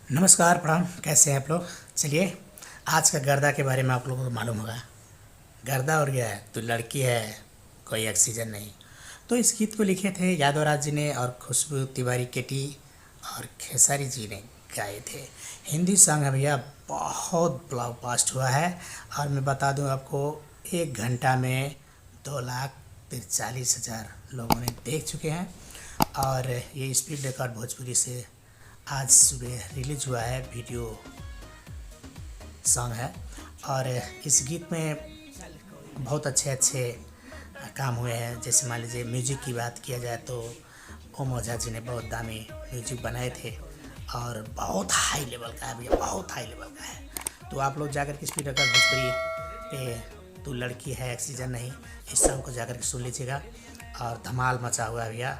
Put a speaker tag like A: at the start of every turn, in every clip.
A: नमस्कार, प्रणाम। कैसे हैं आप लोग? चलिए, आज का गर्दा के बारे में आप लोगों को मालूम होगा। गर्दा उड़ गया है तो लड़की है, कोई ऑक्सीजन नहीं। तो इस गीत को लिखे थे यादव राज जी ने और खुशबू तिवारी केटी और खेसारी जी ने गाए थे। हिंदी सॉन्ग है भैया, बहुत ब्लॉकबस्टर हुआ है। और मैं बता दूं आपको, 1 घंटा में 2,43,000 लोगों ने देख चुके हैं। और ये स्पीड रिकॉर्ड भोजपुरी से आज सुबह रिलीज हुआ है, वीडियो सॉन्ग है। और इस गीत में बहुत अच्छे अच्छे काम हुए हैं। जैसे मान लीजिए म्यूजिक की बात किया जाए तो ओम ओझा जी ने बहुत दामी म्यूजिक बनाए थे और बहुत हाई लेवल का है भैया, बहुत हाई लेवल का है। तो आप लोग जाकर के स्पीड रिकॉर्ड भोजपुरी पे तू लड़की है ऑक्सीजन नहीं, इस सॉन्ग को जाकर के सुन लीजिएगा। और धमाल मचा हुआ है भैया,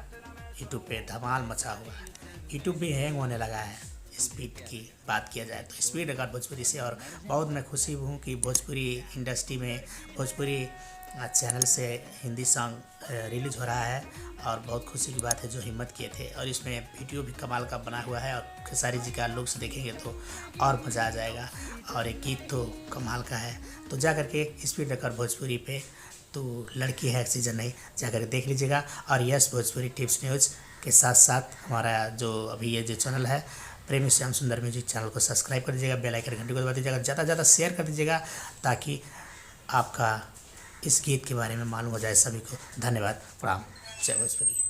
A: यूट्यूब पे धमाल मचा हुआ है। यूट्यूब भी हैंग होने लगा है स्पीड की बात किया जाए तो। स्पीड रिकॉर्ड भोजपुरी से और बहुत मैं खुशी हूँ कि भोजपुरी इंडस्ट्री में भोजपुरी चैनल से हिंदी सॉन्ग रिलीज हो रहा है। और बहुत खुशी की बात है जो हिम्मत किए थे। और इसमें वीडियो भी कमाल का बना हुआ है और खेसारी जी का लुक्स देखेंगे तो और मज़ा आ जाएगा। और एक गीत तो कमाल का है। तो जा करके स्पीड रिकॉर्ड भोजपुरी पे तो लड़की है ऑक्सीजन नहीं, जाकर देख लीजिएगा। और यस भोजपुरी टिप्स न्यूज़ के साथ साथ हमारा जो अभी ये जो चैनल है प्रेमी श्याम सुंदर म्यूजिक चैनल को सब्सक्राइब कर दीजिएगा, बेल आइकन घंटी को दबा दीजिएगा, ज़्यादा से ज़्यादा शेयर कर दीजिएगा ताकि आपका इस गीत के बारे में मालूम हो जाए सभी को। धन्यवाद, प्रणाम, जय भोजपुरी।